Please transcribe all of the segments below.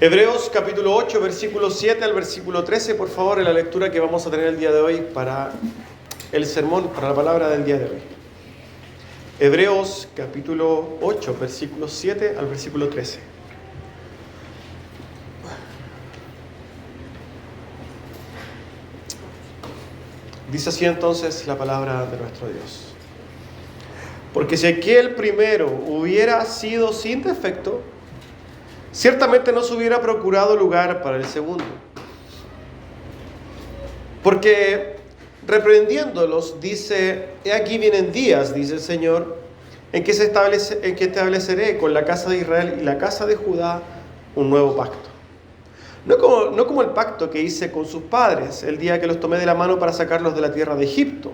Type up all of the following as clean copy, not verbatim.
Hebreos capítulo 8, versículo 7 al versículo 13, por favor, en la lectura que vamos a tener el día de hoy para el sermón, para la palabra del día de hoy. Hebreos capítulo 8, versículo 7 al versículo 13. Dice así entonces la palabra de nuestro Dios. Porque si aquel primero hubiera sido sin defecto, ciertamente no se hubiera procurado lugar para el segundo. Porque reprendiéndolos, dice: he aquí vienen días, dice el Señor, en que estableceré con la casa de Israel y la casa de Judá un nuevo pacto. No como el pacto que hice con sus padres el día que los tomé de la mano para sacarlos de la tierra de Egipto,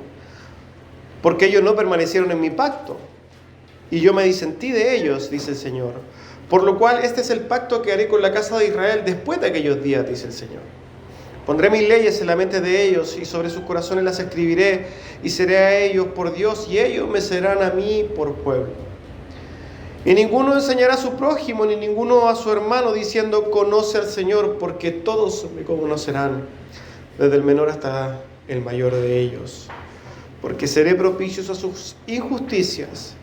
porque ellos no permanecieron en mi pacto, y yo me disentí de ellos, dice el Señor. Por lo cual este es el pacto que haré con la casa de Israel después de aquellos días, dice el Señor. Pondré mis leyes en la mente de ellos y sobre sus corazones las escribiré, y seré a ellos por Dios y ellos me serán a mí por pueblo. Y ninguno enseñará a su prójimo ni ninguno a su hermano diciendo: conoce al Señor, porque todos me conocerán, desde el menor hasta el mayor de ellos. Porque seré propicio a sus injusticias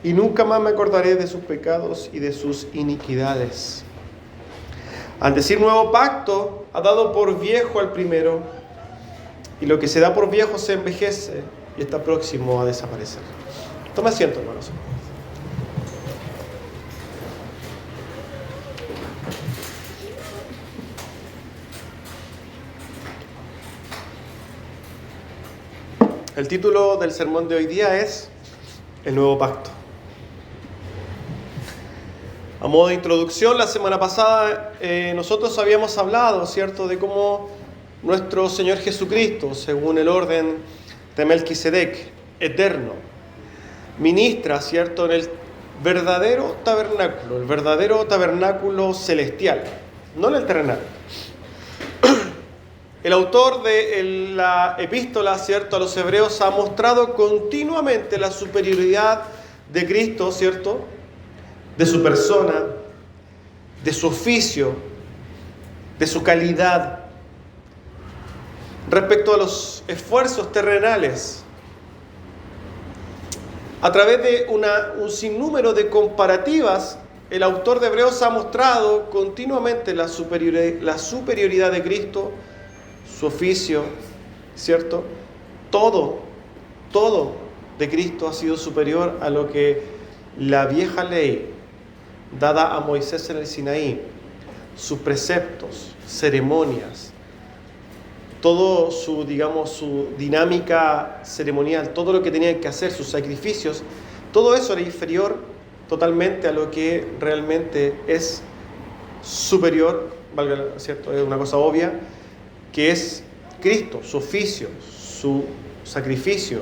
y nunca más me acordaré de sus pecados y de sus iniquidades. Al decir nuevo pacto, ha dado por viejo al primero, y lo que se da por viejo se envejece y está próximo a desaparecer. Toma asiento, hermanos. El título del sermón de hoy día es El Nuevo Pacto. A modo de introducción, la semana pasada nosotros habíamos hablado, ¿cierto?, de cómo nuestro Señor Jesucristo, según el orden de Melquisedec, eterno, ministra, ¿cierto?, en el verdadero tabernáculo celestial, no en el terrenal. El autor de la epístola, ¿cierto?, a los hebreos ha mostrado continuamente la superioridad de Cristo, ¿cierto?, de su persona, de su oficio, de su calidad, respecto a los esfuerzos terrenales. A través de un sinnúmero de comparativas, el autor de Hebreos ha mostrado continuamente la superioridad de Cristo, su oficio, ¿cierto? Todo de Cristo ha sido superior a lo que la vieja ley dada a Moisés en el Sinaí, sus preceptos, ceremonias, todo su dinámica ceremonial, todo lo que tenían que hacer, sus sacrificios, todo eso era inferior totalmente a lo que realmente es superior, ¿cierto? Es una cosa obvia, que es Cristo, su oficio, su sacrificio,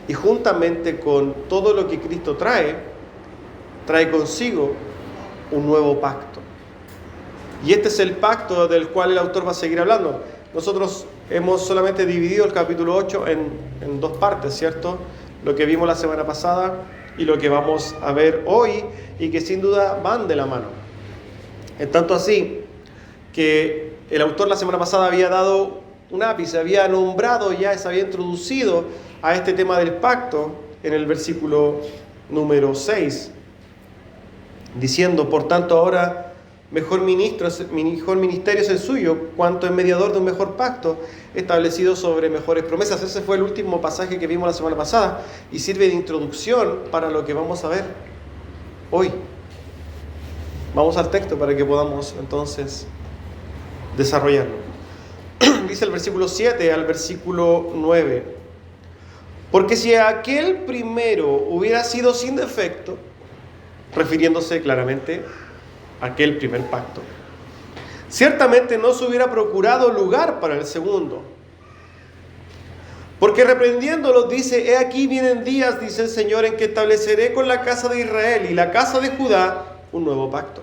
y juntamente con todo lo que Cristo trae consigo un nuevo pacto. Y este es el pacto del cual el autor va a seguir hablando. Nosotros hemos solamente dividido el capítulo 8 en dos partes, ¿cierto? Lo que vimos la semana pasada y lo que vamos a ver hoy, y que sin duda van de la mano. Es tanto así que el autor la semana pasada había dado un ápice, había nombrado ya, se había introducido a este tema del pacto en el versículo número 6, diciendo: por tanto ahora mejor ministerio es el suyo, cuanto es mediador de un mejor pacto, establecido sobre mejores promesas. Ese fue el último pasaje que vimos la semana pasada y sirve de introducción para lo que vamos a ver hoy. Vamos al texto para que podamos entonces desarrollarlo. Dice el versículo 7 al versículo 9: porque si aquel primero hubiera sido sin defecto, refiriéndose claramente a aquel primer pacto, ciertamente no se hubiera procurado lugar para el segundo. Porque reprendiéndolos dice: he aquí vienen días, dice el Señor, en que estableceré con la casa de Israel y la casa de Judá un nuevo pacto.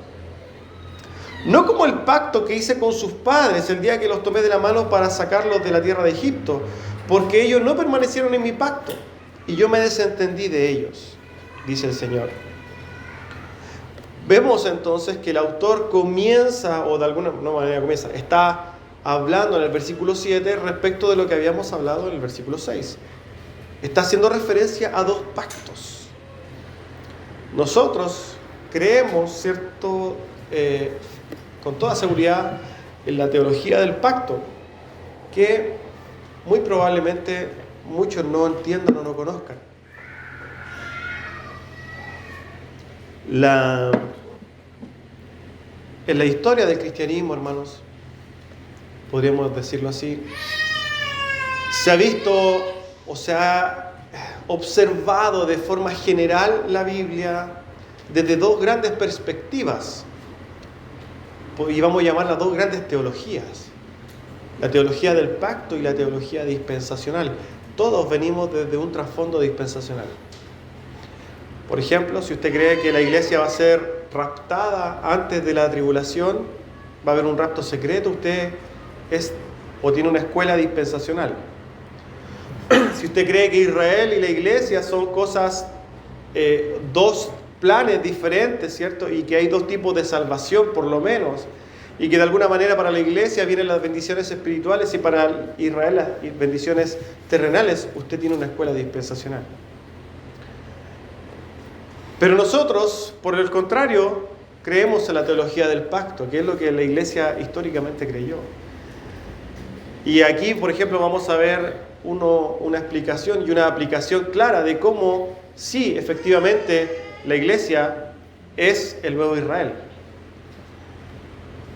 No como el pacto que hice con sus padres el día que los tomé de la mano para sacarlos de la tierra de Egipto, porque ellos no permanecieron en mi pacto, y yo me desentendí de ellos, dice el Señor. Vemos entonces que el autor comienza, o de alguna manera comienza, está hablando en el versículo 7 respecto de lo que habíamos hablado en el versículo 6. Está haciendo referencia a dos pactos. Nosotros creemos, ¿cierto?, con toda seguridad en la teología del pacto, que muy probablemente muchos no entiendan o no conozcan. En la historia del cristianismo, hermanos, podríamos decirlo así, se ha visto o se ha observado de forma general la Biblia desde dos grandes perspectivas, y vamos a llamarlas dos grandes teologías: la teología del pacto y la teología dispensacional. Todos venimos desde un trasfondo dispensacional. Por ejemplo, si usted cree que la iglesia va a ser raptada antes de la tribulación, va a haber un rapto secreto, usted es o tiene una escuela dispensacional. Si usted cree que Israel y la iglesia son cosas, dos planes diferentes, ¿cierto? Y que hay dos tipos de salvación por lo menos, y que de alguna manera para la iglesia vienen las bendiciones espirituales y para Israel las bendiciones terrenales, usted tiene una escuela dispensacional. Pero nosotros, por el contrario, creemos en la teología del pacto, que es lo que la iglesia históricamente creyó. Y aquí, por ejemplo, vamos a ver una explicación y una aplicación clara de cómo, sí, efectivamente, la iglesia es el nuevo Israel.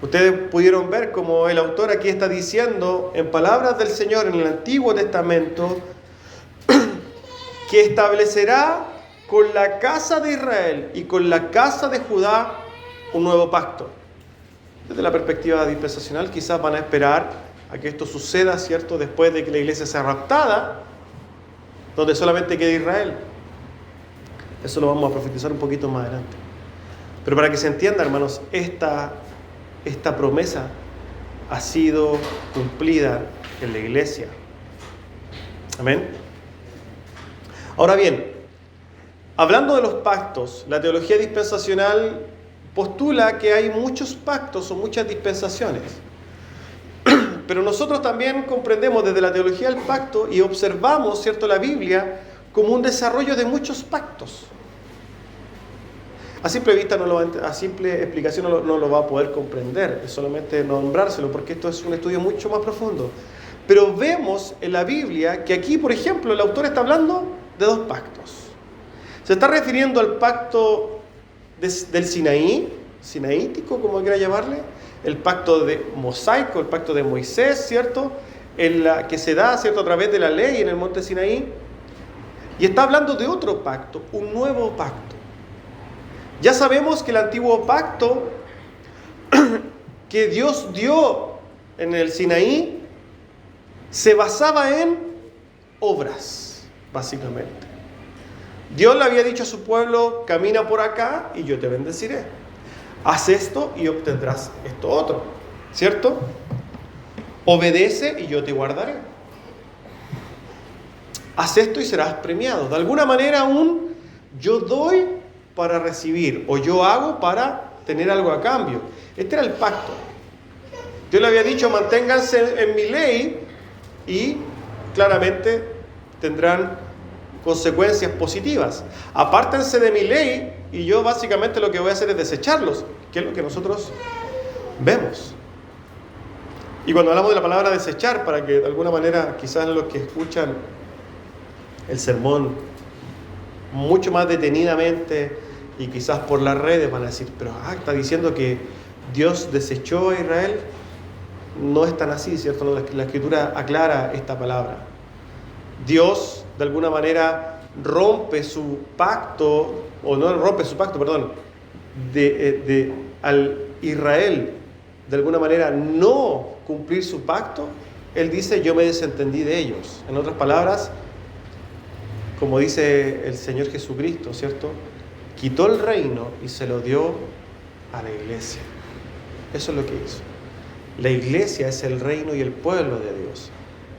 Ustedes pudieron ver cómo el autor aquí está diciendo, en palabras del Señor en el Antiguo Testamento, que establecerá con la casa de Israel y con la casa de Judá un nuevo pacto. Desde la perspectiva dispensacional, quizás van a esperar a que esto suceda, ¿cierto?, después de que la iglesia sea raptada, donde solamente quede Israel. Eso lo vamos a profetizar un poquito más adelante. Pero para que se entienda, hermanos, esta promesa ha sido cumplida en la iglesia. Amén. Ahora bien, hablando de los pactos, la teología dispensacional postula que hay muchos pactos o muchas dispensaciones. Pero nosotros también comprendemos desde la teología del pacto y observamos, ¿cierto?, la Biblia como un desarrollo de muchos pactos. A simple vista, a simple explicación no lo va a poder comprender, es solamente nombrárselo, porque esto es un estudio mucho más profundo. Pero vemos en la Biblia que aquí, por ejemplo, el autor está hablando de dos pactos. Se está refiriendo al pacto del Sinaí, sinaítico, como quiera llamarle, el pacto de mosaico, el pacto de Moisés, ¿cierto?, que se da, ¿cierto?, a través de la ley en el monte Sinaí. Y está hablando de otro pacto, un nuevo pacto. Ya sabemos que el antiguo pacto que Dios dio en el Sinaí se basaba en obras, básicamente. Dios le había dicho a su pueblo: camina por acá y yo te bendeciré. Haz esto y obtendrás esto otro, ¿cierto? Obedece y yo te guardaré. Haz esto y serás premiado. De alguna manera, yo doy para recibir, o yo hago para tener algo a cambio. Este era el pacto. Dios le había dicho: manténganse en mi ley y claramente tendrán consecuencias positivas. Apártense de mi ley y yo básicamente lo que voy a hacer es desecharlos, que es lo que nosotros vemos. Y cuando hablamos de la palabra desechar, para que de alguna manera quizás los que escuchan el sermón mucho más detenidamente y quizás por las redes van a decir: pero está diciendo que Dios desechó a Israel. No es tan así, ¿cierto? La Escritura aclara esta palabra. Dios, de alguna manera, rompe su pacto, o no rompe su pacto, perdón, al Israel, de alguna manera, no cumplir su pacto. Él dice: yo me desentendí de ellos. En otras palabras, como dice el Señor Jesucristo, ¿cierto?, quitó el reino y se lo dio a la iglesia. Eso es lo que hizo. La iglesia es el reino y el pueblo de Dios.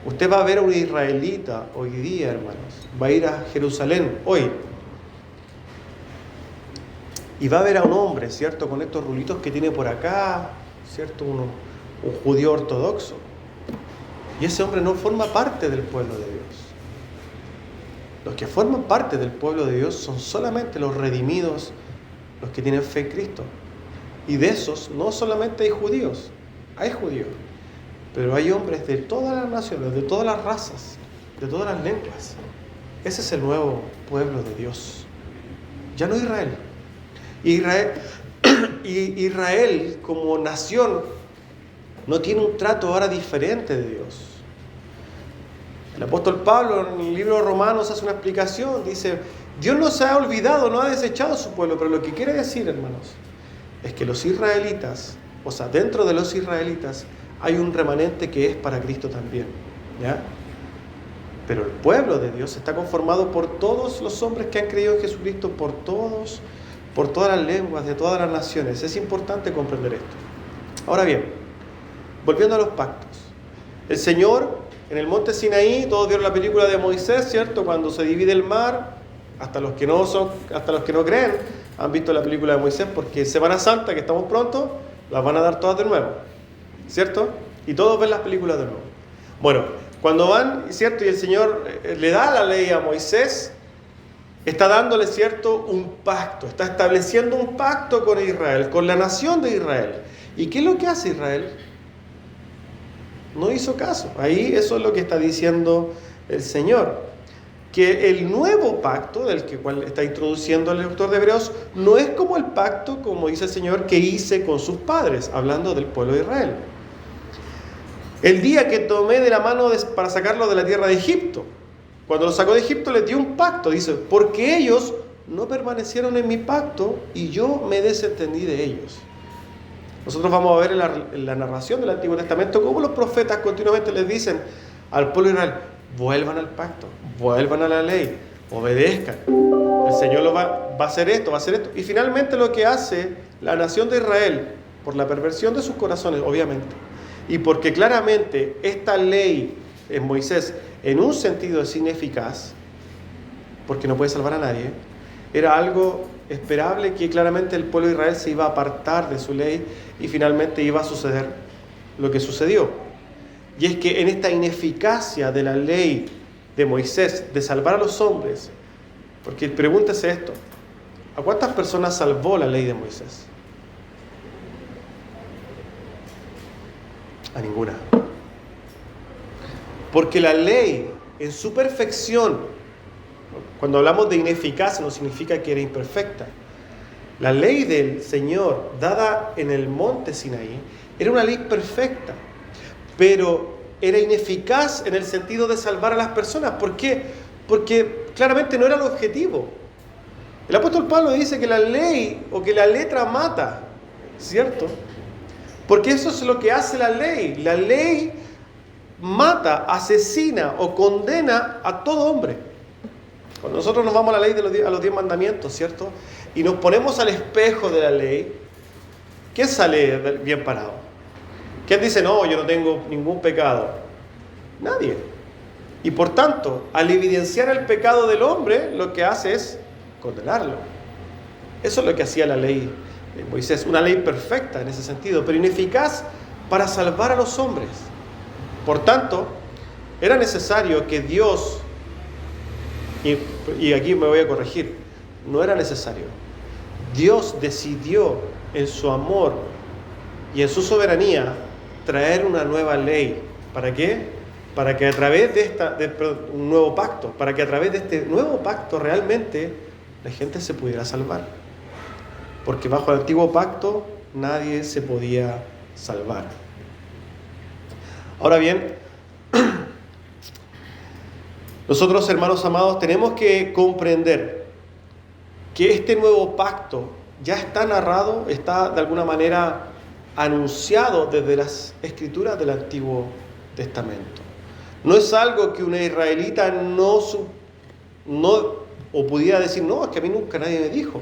Usted va a ver a un israelita hoy día, hermanos. Va a ir a Jerusalén hoy. y va a ver a un hombre, ¿cierto?, con estos rulitos que tiene por acá, ¿cierto?, un judío ortodoxo. Y ese hombre no forma parte del pueblo de Dios. Los que forman parte del pueblo de Dios son solamente los redimidos, los que tienen fe en Cristo. Y de esos no solamente hay judíos, pero hay hombres de todas las naciones, de todas las razas, de todas las lenguas. Ese es el nuevo pueblo de Dios. Ya no Israel. Israel como nación no tiene un trato ahora diferente de Dios. El apóstol Pablo en el libro de Romanos hace una explicación, dice, Dios no se ha olvidado, no ha desechado a su pueblo, pero lo que quiere decir, hermanos, es que los israelitas, o sea, dentro de los israelitas hay un remanente que es para Cristo también, ¿ya? Pero el pueblo de Dios está conformado por todos los hombres que han creído en Jesucristo, por todas las lenguas, de todas las naciones. Es importante comprender esto. Ahora bien, volviendo a los pactos. El Señor, en el monte Sinaí, todos vieron la película de Moisés, ¿cierto? Cuando se divide el mar, hasta los que no creen, han visto la película de Moisés, porque en Semana Santa, que estamos pronto, las van a dar todas de nuevo, ¿cierto? Y todos ven las películas de nuevo. Bueno, cuando van, ¿cierto?, y el Señor le da la ley a Moisés, está dándole, ¿cierto?, un pacto, está estableciendo un pacto con Israel, con la nación de Israel. ¿Y qué es lo que hace Israel? No hizo caso. Ahí eso es lo que está diciendo el Señor. Que el nuevo pacto, cual está introduciendo el autor de Hebreos, no es como el pacto, como dice el Señor, que hice con sus padres, hablando del pueblo de Israel. El día que tomé de la mano para sacarlo de la tierra de Egipto, cuando lo sacó de Egipto les dio un pacto, dice, porque ellos no permanecieron en mi pacto y yo me desentendí de ellos. Nosotros vamos a ver en la narración del Antiguo Testamento cómo los profetas continuamente les dicen al pueblo de Israel, vuelvan al pacto, vuelvan a la ley, obedezcan. El Señor va a hacer esto, va a hacer esto. Y finalmente lo que hace la nación de Israel, por la perversión de sus corazones, obviamente, y porque claramente esta ley en Moisés, en un sentido es ineficaz, porque no puede salvar a nadie, era algo esperable que claramente el pueblo de Israel se iba a apartar de su ley y finalmente iba a suceder lo que sucedió. Y es que en esta ineficacia de la ley de Moisés de salvar a los hombres, porque pregúntese esto, ¿a cuántas personas salvó la ley de Moisés? A ninguna. Porque la ley en su perfección, cuando hablamos de ineficacia no significa que era imperfecta. La ley del Señor dada en el monte Sinaí era una ley perfecta, pero era ineficaz en el sentido de salvar a las personas. ¿Por qué? Porque claramente no era el objetivo. El apóstol Pablo dice que la ley o que la letra mata, ¿cierto? Porque eso es lo que hace la ley. La ley mata, asesina o condena a todo hombre. Cuando nosotros nos vamos a la ley a los 10 mandamientos, ¿cierto? Y nos ponemos al espejo de la ley, ¿quién sale bien parado? ¿Quién dice, no, yo no tengo ningún pecado? Nadie. Y por tanto, al evidenciar el pecado del hombre, lo que hace es condenarlo. Eso es lo que hacía la ley de Moisés, una ley perfecta en ese sentido, pero ineficaz para salvar a los hombres. Por tanto, era necesario que Dios, y aquí me voy a corregir, no era necesario. Dios decidió en su amor y en su soberanía traer una nueva ley. ¿Para qué? Para que a través un nuevo pacto, para que a través de este nuevo pacto realmente la gente se pudiera salvar. Porque bajo el antiguo pacto nadie se podía salvar. Ahora bien, nosotros, hermanos amados, tenemos que comprender que este nuevo pacto ya está narrado, está de alguna manera anunciado desde las escrituras del Antiguo Testamento. No es algo que una israelita no o pudiera decir, no, es que a mí nunca nadie me dijo.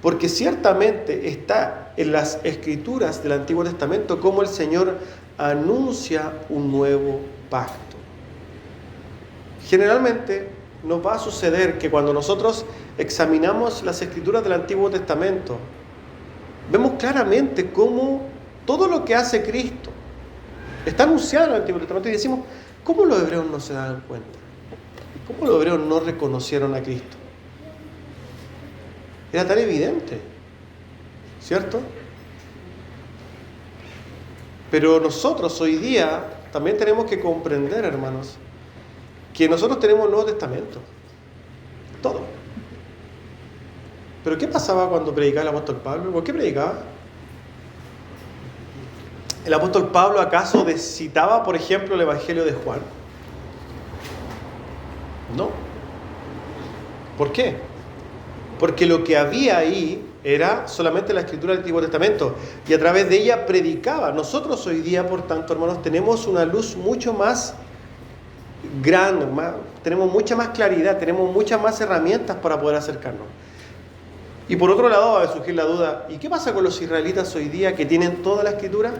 Porque ciertamente está en las escrituras del Antiguo Testamento cómo el Señor anuncia un nuevo pacto. Generalmente nos va a suceder que cuando nosotros examinamos las escrituras del Antiguo Testamento, vemos claramente cómo todo lo que hace Cristo está anunciado en el Antiguo Testamento y decimos, ¿cómo los hebreos no se dan cuenta? ¿Cómo los hebreos no reconocieron a Cristo? Era tan evidente, ¿cierto? Pero nosotros hoy día también tenemos que comprender, hermanos, que nosotros tenemos el Nuevo Testamento. Todo. ¿Pero qué pasaba cuando predicaba el apóstol Pablo? ¿Por qué predicaba? ¿El apóstol Pablo acaso citaba, por ejemplo, el Evangelio de Juan? No. ¿Por qué? Porque lo que había ahí era solamente la escritura del Antiguo Testamento y a través de ella predicaba. Nosotros hoy día, por tanto, hermanos, tenemos una luz mucho más grande, tenemos mucha más claridad, tenemos muchas más herramientas para poder acercarnos. Y por otro lado va a surgir la duda, ¿y qué pasa con los israelitas hoy día que tienen toda la escritura?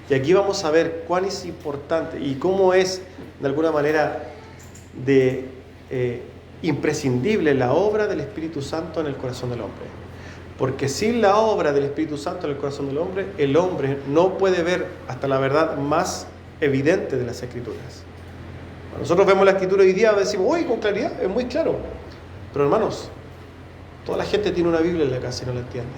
Y aquí vamos a ver cuán es importante y cómo es, de alguna manera, imprescindible la obra del Espíritu Santo en el corazón del hombre. Porque sin la obra del Espíritu Santo en el corazón del hombre, el hombre no puede ver hasta la verdad más evidente de las Escrituras. Cuando nosotros vemos la Escritura hoy día, decimos, uy, con claridad, es muy claro. Pero hermanos, toda la gente tiene una Biblia en la casa y no la entiende.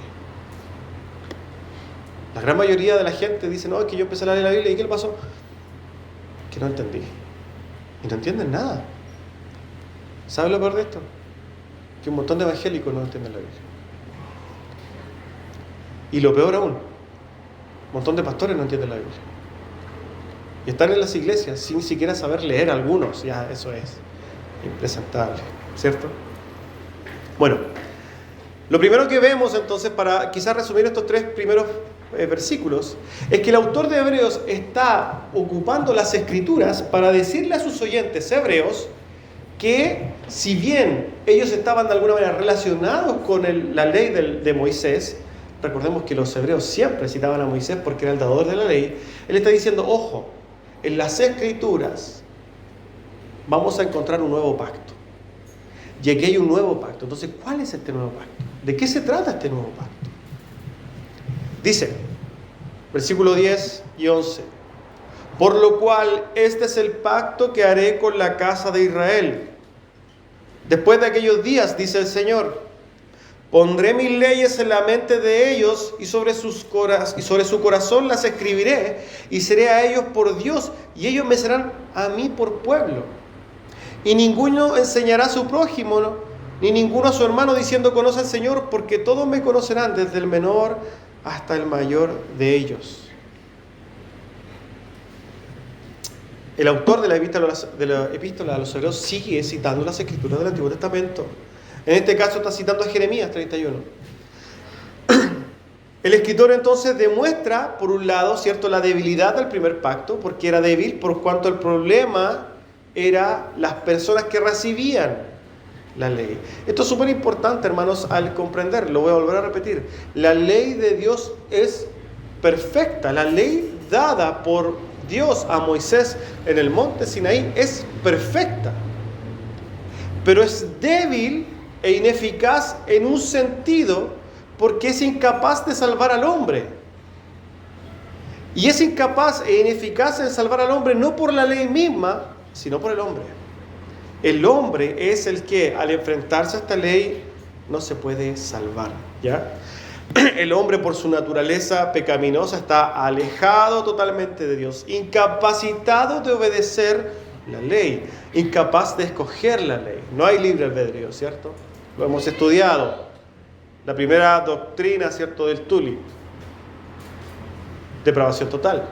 La gran mayoría de la gente dice, no, es que yo empecé a leer la Biblia y ¿qué le pasó? Que no entendí. Y no entienden nada. ¿Sabes lo peor de esto? Que un montón de evangélicos no entienden la Biblia. Y lo peor aún, un montón de pastores no entienden la Biblia. Y están en las iglesias sin siquiera saber leer algunos. Ya, eso es impresentable, ¿cierto? Bueno, lo primero que vemos entonces, para quizás resumir estos tres primeros versículos, es que el autor de Hebreos está ocupando las Escrituras para decirle a sus oyentes hebreos que si bien ellos estaban de alguna manera relacionados con la ley de Moisés, recordemos que los hebreos siempre citaban a Moisés porque era el dador de la ley, él está diciendo, ojo, en las Escrituras vamos a encontrar un nuevo pacto. Y aquí hay un nuevo pacto. Entonces, ¿cuál es este nuevo pacto? ¿De qué se trata este nuevo pacto? Dice, versículo 10 y 11, por lo cual este es el pacto que haré con la casa de Israel. Después de aquellos días, dice el Señor, pondré mis leyes en la mente de ellos y sobre su corazón las escribiré y seré a ellos por Dios y ellos me serán a mí por pueblo. Y ninguno enseñará a su prójimo, ¿no? Ni ninguno a su hermano diciendo conoce al Señor, porque todos me conocerán desde el menor hasta el mayor de ellos. El autor de la epístola a los hebreos sigue citando las escrituras del Antiguo Testamento. En este caso está citando a Jeremías 31. El escritor entonces demuestra, por un lado, ¿cierto?, la debilidad del primer pacto, porque era débil por cuanto el problema era las personas que recibían la ley. Esto es súper importante, hermanos, al comprender, lo voy a volver a repetir. La ley de Dios es perfecta. La ley dada por Dios a Moisés en el monte Sinaí es perfecta. Pero es débil e ineficaz en un sentido porque es incapaz de salvar al hombre. Y es incapaz e ineficaz en salvar al hombre no por la ley misma, sino por el hombre. El hombre es el que, al enfrentarse a esta ley, no se puede salvar, ¿ya? El hombre, por su naturaleza pecaminosa, está alejado totalmente de Dios, incapacitado de obedecer la ley, incapaz de escoger la ley. No hay libre albedrío, ¿cierto? Lo hemos estudiado. La primera doctrina, ¿cierto?, del tulip. Depravación total.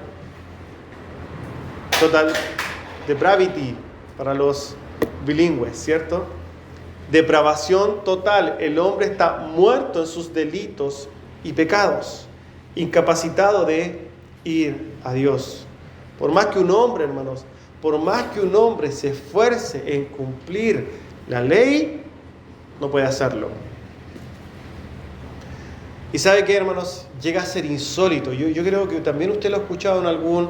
Total depravity para los bilingües, ¿cierto? Depravación total. El hombre está muerto en sus delitos y pecados, incapacitado de ir a Dios. Por más que un hombre, hermanos, por más que un hombre se esfuerce en cumplir la ley, no puede hacerlo. Y ¿sabe qué, hermanos? Llega a ser insólito. Yo creo que también usted lo ha escuchado en algún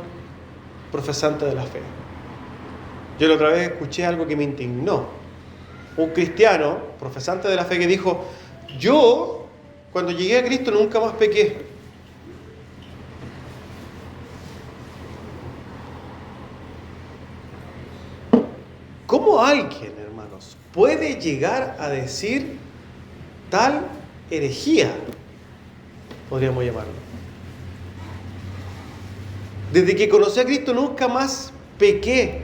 profesante de la fe. Yo la otra vez escuché algo que me indignó. un cristiano, profesante de la fe, que dijo: yo, cuando llegué a Cristo, nunca más pequé. ¿Cómo alguien, hermanos, puede llegar a decir tal herejía? Podríamos llamarlo. Desde que conocí a Cristo nunca más pequé.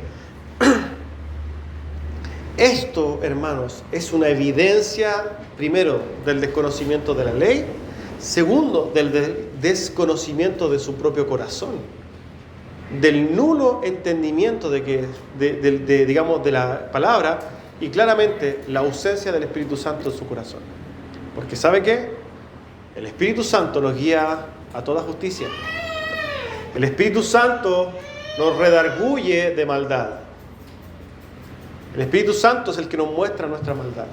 Esto, hermanos, es una evidencia, primero, del desconocimiento de la ley, segundo, del desconocimiento de su propio corazón, del nulo entendimiento digamos, de la palabra, y claramente la ausencia del Espíritu Santo en su corazón. Porque ¿sabe qué? El Espíritu Santo nos guía a toda justicia. El Espíritu Santo nos redarguye de maldad. El Espíritu Santo es el que nos muestra nuestra maldad.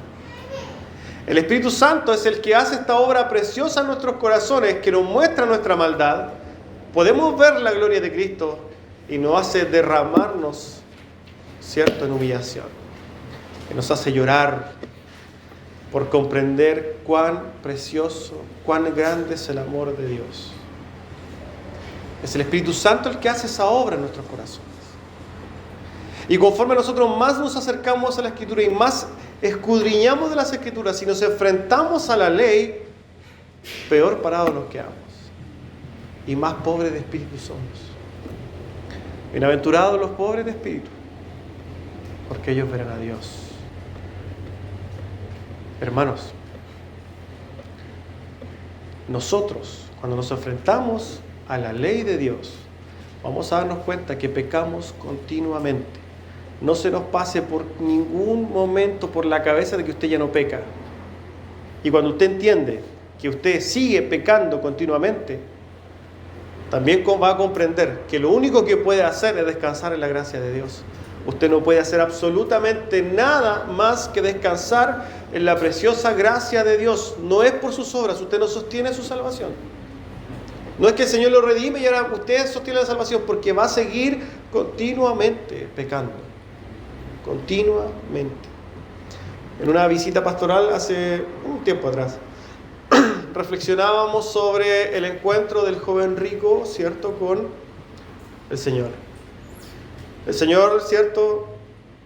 El Espíritu Santo es el que hace esta obra preciosa en nuestros corazones, que nos muestra nuestra maldad. Podemos ver la gloria de Cristo y nos hace derramarnos, ¿cierto?, en humillación. Que nos hace llorar por comprender cuán precioso, cuán grande es el amor de Dios. Es el Espíritu Santo el que hace esa obra en nuestros corazones. Y conforme nosotros más nos acercamos a la Escritura y más escudriñamos de las Escrituras y nos enfrentamos a la ley, peor parados nos quedamos. Y más pobres de espíritu somos. Bienaventurados los pobres de espíritu, porque ellos verán a Dios. Hermanos, nosotros, cuando nos enfrentamos a la ley de Dios, vamos a darnos cuenta que pecamos continuamente. No se nos pase por ningún momento por la cabeza de que usted ya no peca. Y cuando usted entiende que usted sigue pecando continuamente, también va a comprender que lo único que puede hacer es descansar en la gracia de Dios. Usted no puede hacer absolutamente nada más que descansar en la preciosa gracia de Dios. No es por sus obras, usted no sostiene su salvación. No es que el Señor lo redime y ahora usted sostiene la salvación, porque va a seguir continuamente pecando. Continuamente. En una visita pastoral hace un tiempo atrás, reflexionábamos sobre el encuentro del joven rico, ¿cierto?, con el Señor. El Señor, ¿cierto?,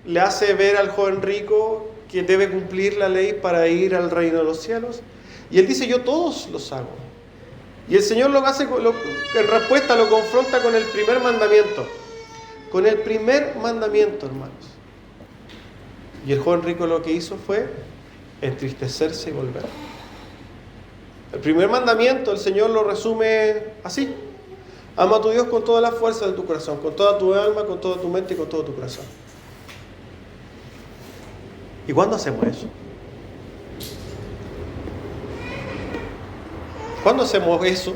le hace ver al joven rico que debe cumplir la ley para ir al reino de los cielos. Y él dice: yo todos los hago. Y el Señor lo hace, en respuesta lo confronta con el primer mandamiento. Con el primer mandamiento, hermanos. Y el joven rico lo que hizo fue entristecerse y volver. El primer mandamiento el Señor lo resume así: ama a tu Dios con toda la fuerza de tu corazón, con toda tu alma, con toda tu mente y con todo tu corazón. ¿Y cuándo hacemos eso? ¿Cuándo hacemos eso?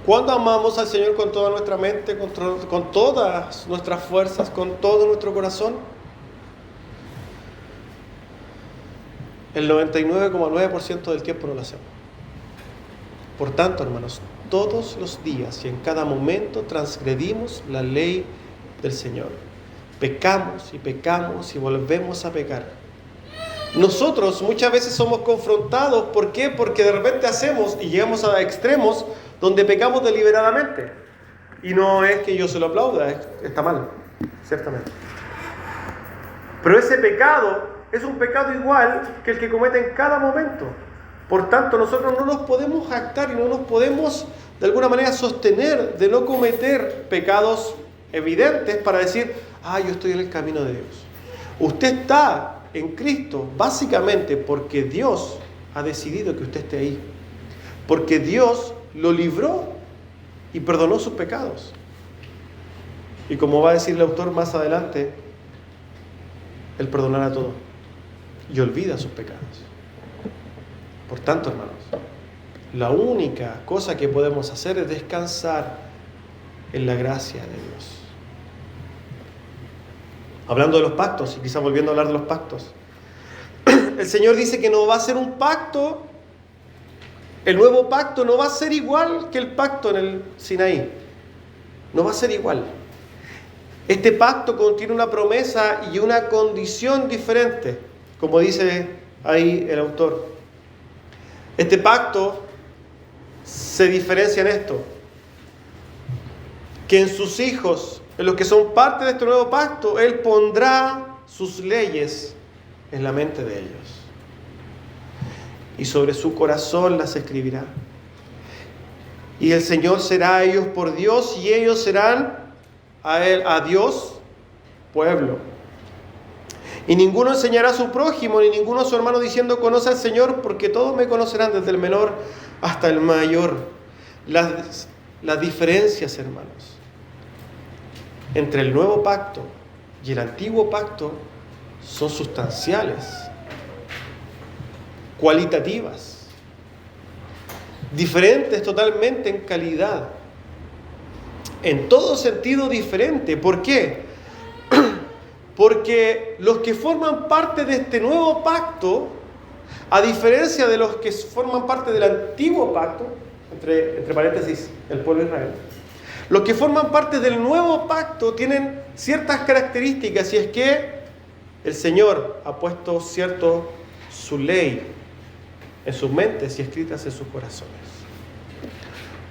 ¿Cuándo amamos al Señor con toda nuestra mente, con todas nuestras fuerzas, con todo nuestro corazón? El 99,9% del tiempo no lo hacemos. Por tanto, hermanos, todos los días y en cada momento transgredimos la ley del Señor. Pecamos y volvemos a pecar. Nosotros muchas veces somos confrontados. ¿Por qué? Porque de repente hacemos y llegamos a extremos donde pecamos deliberadamente. Y no es que yo se lo aplauda, está mal, ciertamente. Pero ese pecado es un pecado igual que el que comete en cada momento. Por tanto, nosotros no nos podemos jactar y no nos podemos de alguna manera sostener de no cometer pecados evidentes para decir: yo estoy en el camino de Dios. Usted está en Cristo básicamente porque Dios ha decidido que usted esté ahí. Porque Dios lo libró y perdonó sus pecados. Y como va a decir el autor más adelante, Él perdonará todo y olvida sus pecados. Por tanto, hermanos, la única cosa que podemos hacer es descansar en la gracia de Dios. Hablando de los pactos, y quizás volviendo a hablar de los pactos, el Señor dice que no va a ser un pacto, el nuevo pacto no va a ser igual que el pacto en el Sinaí. No va a ser igual. Este pacto contiene una promesa y una condición diferente. como dice ahí el autor. Este pacto se diferencia en esto, que en sus hijos, en los que son parte de este nuevo pacto, Él pondrá sus leyes en la mente de ellos. Y sobre su corazón las escribirá. Y el Señor será a ellos por Dios, y ellos serán a Dios pueblo. Y ninguno enseñará a su prójimo, ni ninguno a su hermano diciendo: conoce al Señor, porque todos me conocerán, desde el menor hasta el mayor. Las diferencias, hermanos, entre el nuevo pacto y el antiguo pacto son sustanciales, cualitativas, diferentes totalmente en calidad, en todo sentido diferente. ¿Por qué? Porque los que forman parte de este nuevo pacto, a diferencia de los que forman parte del antiguo pacto, entre paréntesis, el pueblo de Israel, los que forman parte del nuevo pacto tienen ciertas características, y es que el Señor ha puesto su ley en sus mentes y escritas en sus corazones.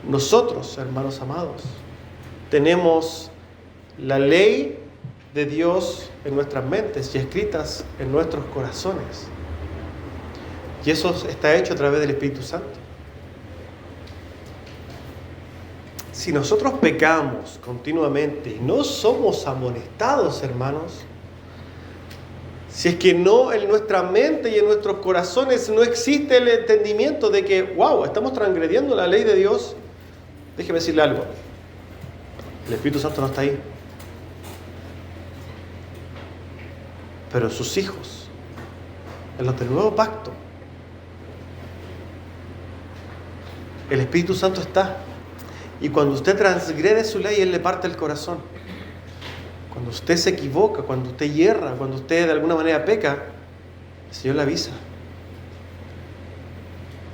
Nosotros, hermanos amados, tenemos la ley de Dios en nuestras mentes y escritas en nuestros corazones. Y eso está hecho a través del Espíritu Santo. Si nosotros pecamos continuamente y no somos amonestados, hermanos, si es que no en nuestra mente y en nuestros corazones no existe el entendimiento de que, wow, estamos transgrediendo la ley de Dios, déjeme decirle algo. El Espíritu Santo no está ahí. Pero en sus hijos, en los del nuevo pacto, el Espíritu Santo está. Y cuando usted transgrede su ley, Él le parte el corazón. Cuando usted se equivoca, cuando usted hierra, cuando usted de alguna manera peca, el Señor le avisa.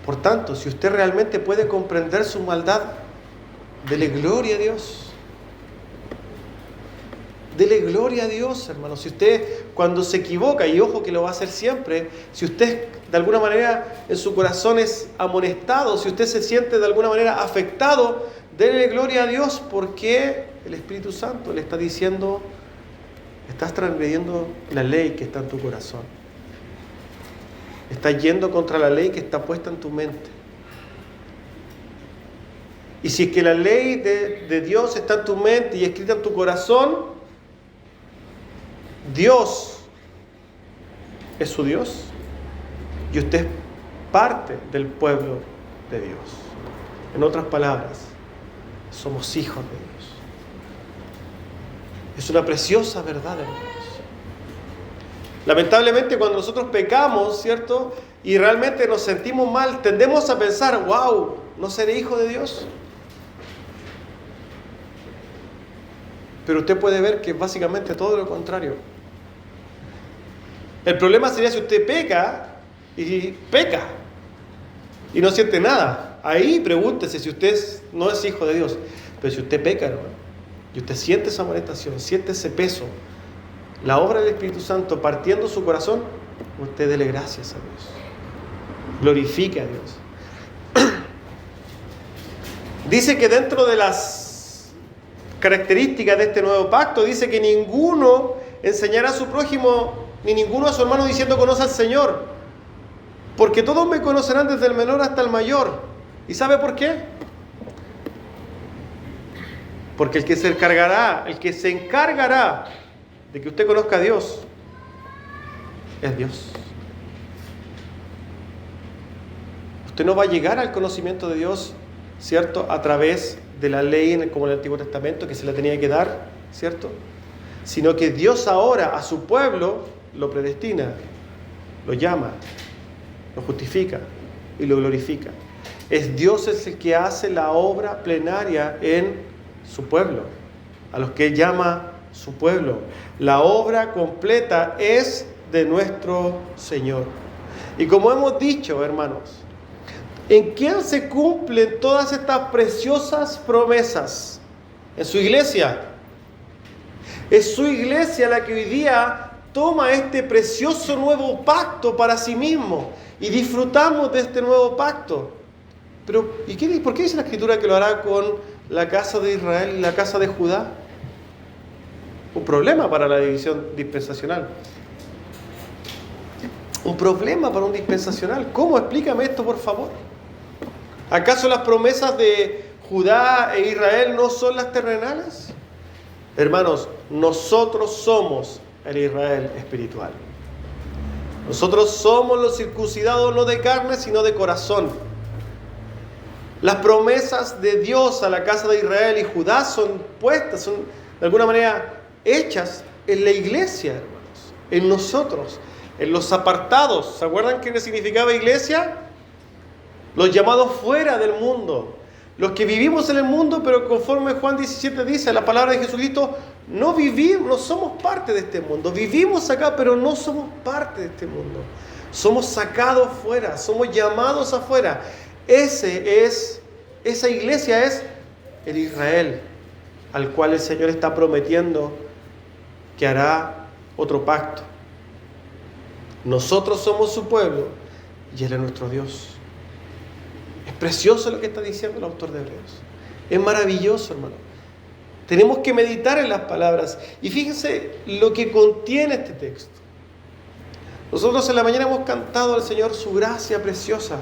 Por tanto, si usted realmente puede comprender su maldad, dele gloria a Dios. Dele gloria a Dios, hermano. Si usted cuando se equivoca, y ojo que lo va a hacer siempre, si usted de alguna manera en su corazón es amonestado, si usted se siente de alguna manera afectado, dele gloria a Dios, porque el Espíritu Santo le está diciendo: estás transgrediendo la ley que está en tu corazón. Estás yendo contra la ley que está puesta en tu mente. Y si es que la ley de Dios está en tu mente y escrita en tu corazón, Dios es su Dios y usted es parte del pueblo de Dios. En otras palabras, somos hijos de Dios. Es una preciosa verdad, hermanos. Lamentablemente, cuando nosotros pecamos, ¿cierto?, y realmente nos sentimos mal, tendemos a pensar: wow, ¿no seré hijo de Dios? Pero usted puede ver que es básicamente todo lo contrario. El problema sería si usted peca y no siente nada. Ahí pregúntese si usted no es hijo de Dios. Pero si usted peca, hermano, y usted siente esa amonestación, siente ese peso, la obra del Espíritu Santo partiendo su corazón, usted dele gracias a Dios. Glorifique a Dios. Dice que dentro de las características de este nuevo pacto, dice que ninguno enseñará a su prójimo ni ninguno a su hermano diciendo: conoce al Señor, porque todos me conocerán, desde el menor hasta el mayor. ¿Y sabe por qué? Porque el que se encargará de que usted conozca a Dios es Dios. Usted no va a llegar al conocimiento de Dios, ¿cierto?, a través de la ley como en el Antiguo Testamento, que se le tenía que dar, ¿cierto?, sino que Dios ahora a su pueblo lo predestina, lo llama, lo justifica y lo glorifica. Es Dios el que hace la obra plenaria en su pueblo, a los que Él llama su pueblo. La obra completa es de nuestro Señor. Y como hemos dicho, hermanos, ¿en quién se cumplen todas estas preciosas promesas? En su iglesia. Es su iglesia la que hoy día toma este precioso nuevo pacto para sí mismo y disfrutamos de este nuevo pacto. Pero, ¿por qué dice la Escritura que lo hará con la casa de Israel y la casa de Judá? Un problema para la división dispensacional. Un problema para un dispensacional. ¿Cómo? Explícame esto, por favor. ¿Acaso las promesas de Judá e Israel no son las terrenales? Hermanos, nosotros somos el Israel espiritual. Nosotros somos los circuncidados no de carne, sino de corazón. Las promesas de Dios a la casa de Israel y Judá son puestas, son de alguna manera hechas en la iglesia, hermanos, en nosotros, en los apartados. ¿Se acuerdan qué significaba iglesia? Los llamados fuera del mundo. Los que vivimos en el mundo, pero conforme Juan 17 dice, la palabra de Jesucristo, no vivimos, no somos parte de este mundo. Vivimos acá, pero no somos parte de este mundo. Somos sacados fuera, somos llamados afuera. Esa iglesia es el Israel, al cual el Señor está prometiendo que hará otro pacto. Nosotros somos su pueblo y Él es nuestro Dios. Es precioso lo que está diciendo el autor de Hebreos. Es maravilloso, hermano. Tenemos que meditar en las palabras. Y fíjense lo que contiene este texto. Nosotros en la mañana hemos cantado al Señor su gracia preciosa.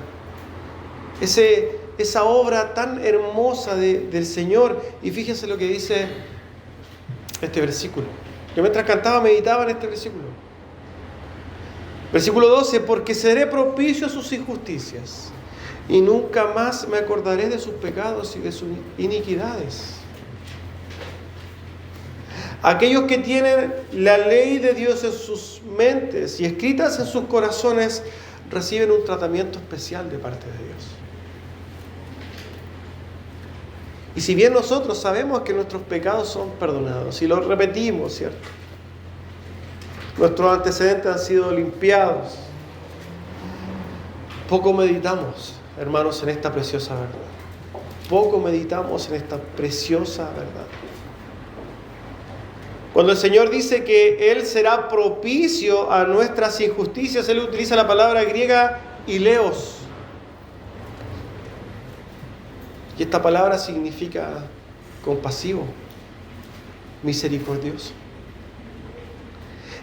Esa obra tan hermosa del Señor. Y fíjense lo que dice este versículo. Yo mientras cantaba meditaba en este versículo. Versículo 12. Porque seré propicio a sus injusticias y nunca más me acordaré de sus pecados y de sus iniquidades. Aquellos que tienen la ley de Dios en sus mentes y escritas en sus corazones reciben un tratamiento especial de parte de Dios. Y si bien nosotros sabemos que nuestros pecados son perdonados, y lo repetimos, ¿cierto? Nuestros antecedentes han sido limpiados. Poco meditamos, hermanos, en esta preciosa verdad. Poco meditamos en esta preciosa verdad. Cuando el Señor dice que Él será propicio a nuestras injusticias, Él utiliza la palabra griega ileos. Y esta palabra significa compasivo, misericordioso.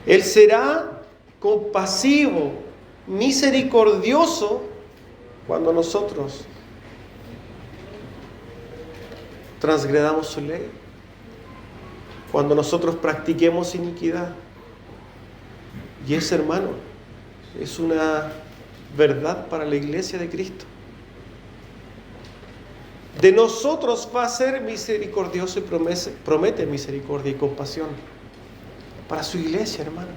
Él será compasivo, misericordioso cuando nosotros transgredamos su ley, cuando nosotros practiquemos iniquidad. Y ese, hermano, es una verdad para la iglesia de Cristo. De nosotros va a ser misericordioso y promete misericordia y compasión para su iglesia, hermanos.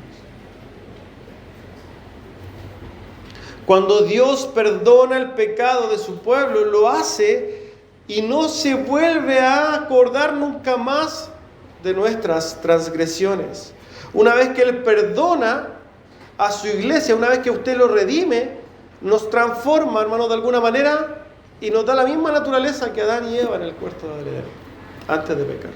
Cuando Dios perdona el pecado de su pueblo, lo hace y no se vuelve a acordar nunca más de nuestras transgresiones. Una vez que Él perdona a su iglesia, una vez que usted lo redime, nos transforma, hermanos, de alguna manera y nos da la misma naturaleza que Adán y Eva en el huerto de Edén, antes de pecar.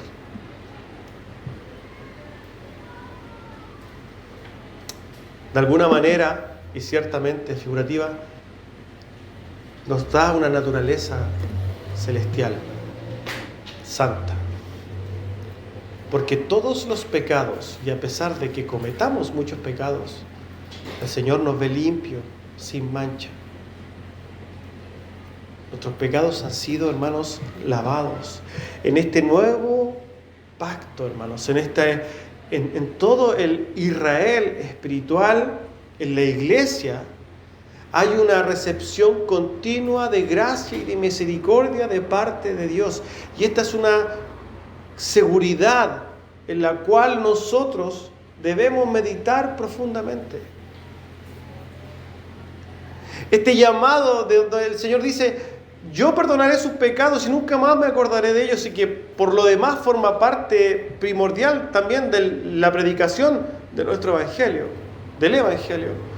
De alguna manera, y ciertamente figurativa, nos da una naturaleza celestial, santa. Porque todos los pecados, y a pesar de que cometamos muchos pecados, el Señor nos ve limpio, sin mancha. Nuestros pecados han sido, hermanos, lavados. En este nuevo pacto, hermanos, en todo el Israel espiritual, en la iglesia, hay una recepción continua de gracia y de misericordia de parte de Dios. Y esta es una seguridad en la cual nosotros debemos meditar profundamente. Este llamado de donde el Señor dice: yo perdonaré sus pecados y nunca más me acordaré de ellos, y que por lo demás forma parte primordial también de la predicación de nuestro Evangelio, del Evangelio.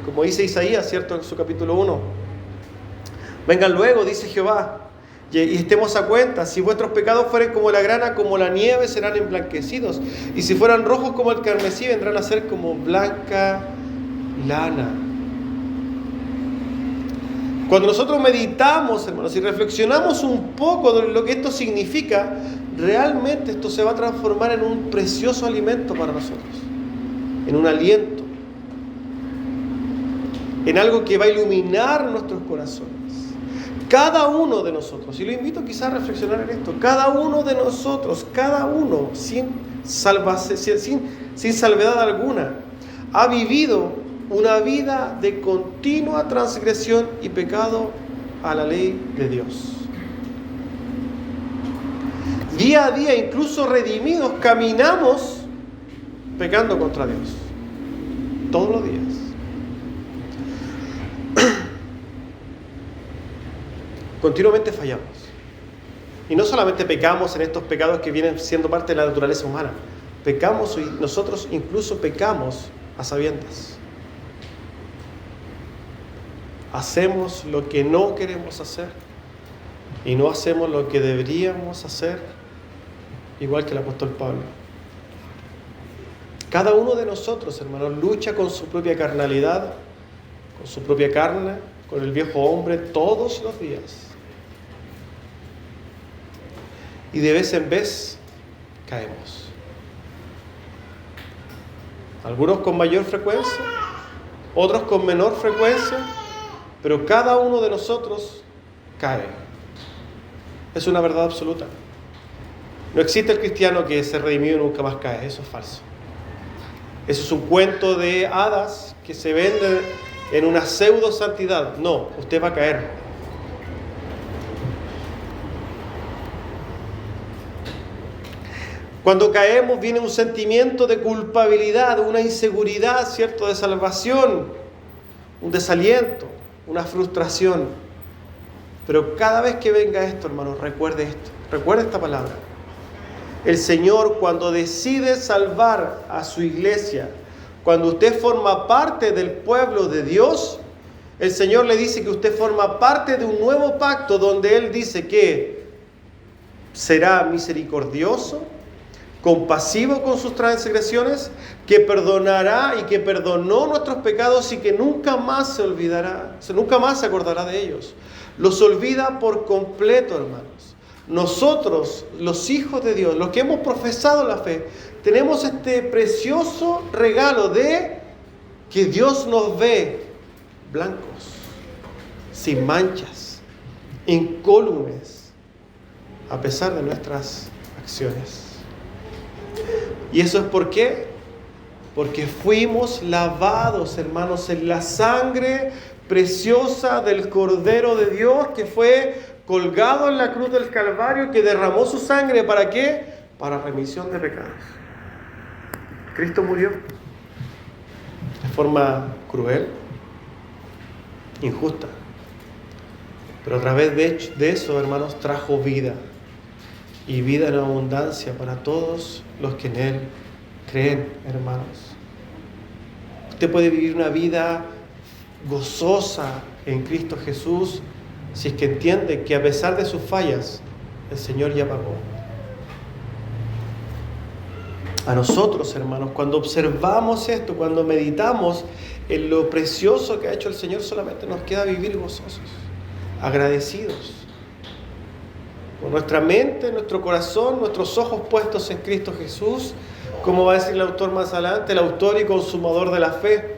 Como dice Isaías, ¿cierto? En su capítulo 1. Vengan luego, dice Jehová, y estemos a cuenta. Si vuestros pecados fueren como la grana, como la nieve, serán emblanquecidos. Y si fueran rojos como el carmesí, vendrán a ser como blanca lana. Cuando nosotros meditamos, hermanos, y reflexionamos un poco de lo que esto significa, realmente esto se va a transformar en un precioso alimento para nosotros, en un aliento, en algo que va a iluminar nuestros corazones. Cada uno de nosotros, y lo invito quizás a reflexionar en esto, cada uno de nosotros, cada uno, sin salvedad alguna, ha vivido una vida de continua transgresión y pecado a la ley de Dios. Día a día, incluso redimidos, caminamos pecando contra Dios. Todos los días. Continuamente fallamos. Y no solamente pecamos en estos pecados que vienen siendo parte de la naturaleza humana. Pecamos y nosotros incluso pecamos a sabiendas. Hacemos lo que no queremos hacer y no hacemos lo que deberíamos hacer, igual que el apóstol Pablo. Cada uno de nosotros, hermanos, lucha con su propia carnalidad, con su propia carne, con el viejo hombre todos los días. Y de vez en vez caemos. Algunos con mayor frecuencia, otros con menor frecuencia, pero cada uno de nosotros cae. Es una verdad absoluta. No existe el cristiano que se redimió y nunca más cae. Eso es falso. Eso es un cuento de hadas que se vende en una pseudo santidad. No, usted va a caer. Cuando caemos viene un sentimiento de culpabilidad, una inseguridad, ¿cierto?, de salvación, un desaliento, una frustración. Pero cada vez que venga esto, hermanos, recuerde esto, recuerde esta palabra. El Señor, cuando decide salvar a su iglesia, cuando usted forma parte del pueblo de Dios, el Señor le dice que usted forma parte de un nuevo pacto donde Él dice que será misericordioso, compasivo con sus transgresiones, que perdonará y que perdonó nuestros pecados y que nunca más se olvidará, nunca más se acordará de ellos. Los olvida por completo, hermanos. Nosotros, los hijos de Dios, los que hemos profesado la fe, tenemos este precioso regalo de que Dios nos ve blancos, sin manchas, incólumes, a pesar de nuestras acciones. ¿Y eso es por qué? Porque fuimos lavados, hermanos, en la sangre preciosa del Cordero de Dios que fue colgado en la cruz del Calvario, que derramó su sangre. ¿Para qué? Para remisión de pecados. Cristo murió de forma cruel, injusta, pero a través de eso, hermanos, trajo vida. Y vida en abundancia para todos los que en Él creen, hermanos. Usted puede vivir una vida gozosa en Cristo Jesús si es que entiende que a pesar de sus fallas, el Señor ya pagó. A nosotros, hermanos, cuando observamos esto, cuando meditamos en lo precioso que ha hecho el Señor, solamente nos queda vivir gozosos, agradecidos, con nuestra mente, nuestro corazón, nuestros ojos puestos en Cristo Jesús, como va a decir el autor más adelante, el autor y consumador de la fe,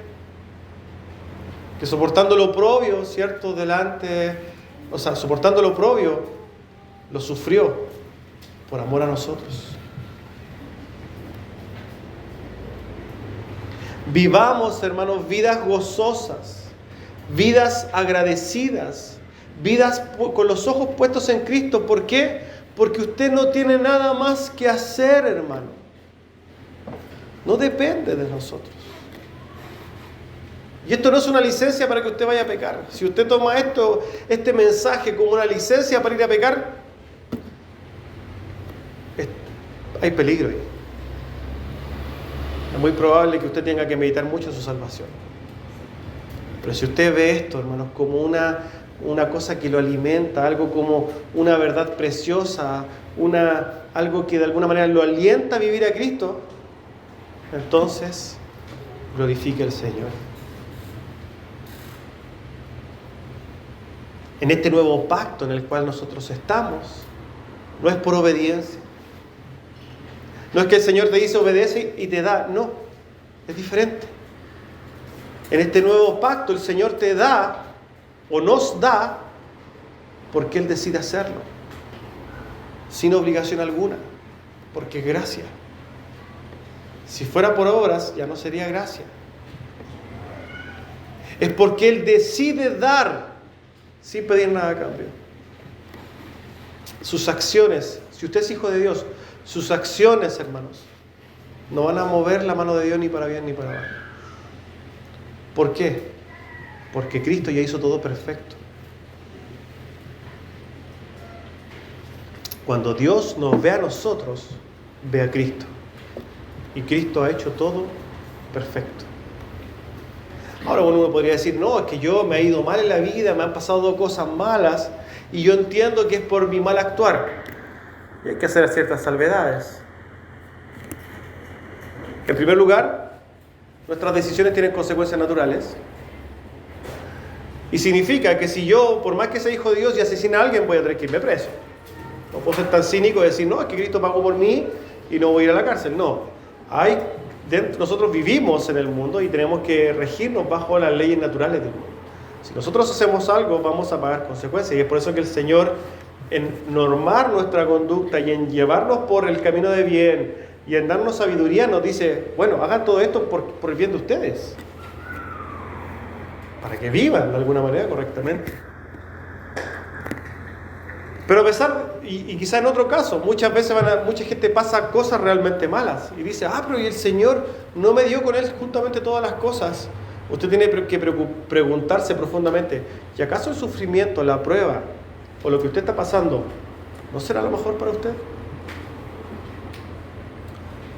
que soportando lo oprobio, ¿cierto?, soportando lo oprobio, lo sufrió por amor a nosotros. Vivamos, hermanos, vidas gozosas, vidas agradecidas, vidas con los ojos puestos en Cristo. ¿Por qué? Porque usted no tiene nada más que hacer, hermano. No depende de nosotros. Y esto no es una licencia para que usted vaya a pecar. Si usted toma este mensaje como una licencia para ir a pecar, hay peligro ahí. Es muy probable que usted tenga que meditar mucho en su salvación. Pero si usted ve esto, hermanos, como una una cosa que lo alimenta, algo como una verdad preciosa, algo que de alguna manera lo alienta a vivir a Cristo, entonces glorifique al Señor. En este nuevo pacto en el cual nosotros estamos, no es por obediencia. No es que el Señor te dice obedece y te da, no, es diferente. En este nuevo pacto el Señor te da o nos da porque Él decide hacerlo, sin obligación alguna, porque es gracia. Si fuera por obras, ya no sería gracia. Es porque Él decide dar sin pedir nada a cambio. Sus acciones, si usted es hijo de Dios, sus acciones, hermanos, no van a mover la mano de Dios ni para bien ni para mal. ¿Por qué? Porque Cristo ya hizo todo perfecto. Cuando Dios nos ve a nosotros, ve a Cristo. Y Cristo ha hecho todo perfecto. Ahora uno podría decir, no, es que yo me he ido mal en la vida, me han pasado cosas malas, y yo entiendo que es por mi mal actuar. Y hay que hacer ciertas salvedades. En primer lugar, nuestras decisiones tienen consecuencias naturales. Y significa que si yo, por más que sea hijo de Dios y asesine a alguien, voy a tener que irme preso. No puedo ser tan cínico y decir, no, es que Cristo pagó por mí y no voy a ir a la cárcel. No. Nosotros vivimos en el mundo y tenemos que regirnos bajo las leyes naturales del mundo. Si nosotros hacemos algo, vamos a pagar consecuencias. Y es por eso que el Señor, en normar nuestra conducta y en llevarnos por el camino de bien y en darnos sabiduría, nos dice, bueno, hagan todo esto por el bien de ustedes, para que vivan de alguna manera correctamente. Pero a pesar, y quizá en otro caso, muchas veces mucha gente pasa cosas realmente malas y dice, pero y el Señor no me dio con Él justamente todas las cosas. Usted tiene que preguntarse profundamente, ¿y acaso el sufrimiento, la prueba o lo que usted está pasando no será lo mejor para usted?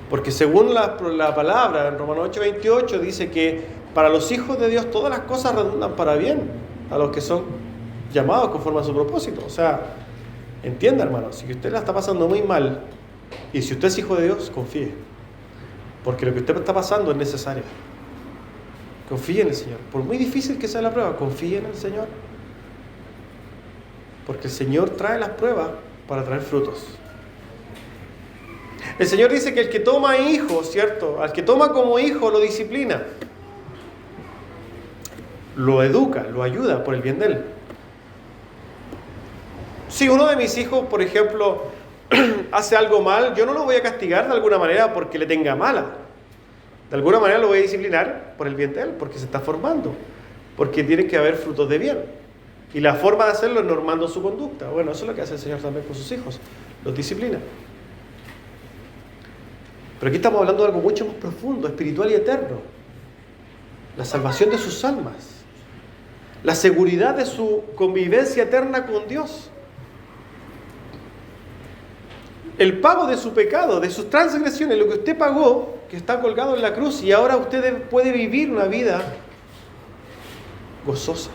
Porque según la palabra en Romanos 8:28 dice que para los hijos de Dios todas las cosas redundan para bien a los que son llamados conforme a su propósito. O sea, entienda, hermano, si usted la está pasando muy mal y si usted es hijo de Dios, confíe, porque lo que usted está pasando es necesario. Confíe en el Señor. Por muy difícil que sea la prueba, confíe en el Señor, porque el Señor trae las pruebas para traer frutos. El Señor dice que el que toma hijo, ¿cierto? Al que toma como hijo lo disciplina, lo educa, lo ayuda por el bien de él. Si uno de mis hijos, por ejemplo, hace algo mal, yo no lo voy a castigar de alguna manera porque le tenga mala. De alguna manera lo voy a disciplinar por el bien de él, porque se está formando, porque tiene que haber frutos de bien. Y la forma de hacerlo es normando su conducta. Bueno, eso es lo que hace el Señor también con sus hijos, los disciplina. Pero aquí estamos hablando de algo mucho más profundo, espiritual y eterno. La salvación de sus almas. La seguridad de su convivencia eterna con Dios. El pago de su pecado, de sus transgresiones, lo que usted pagó, que está colgado en la cruz, y ahora usted puede vivir una vida gozosa.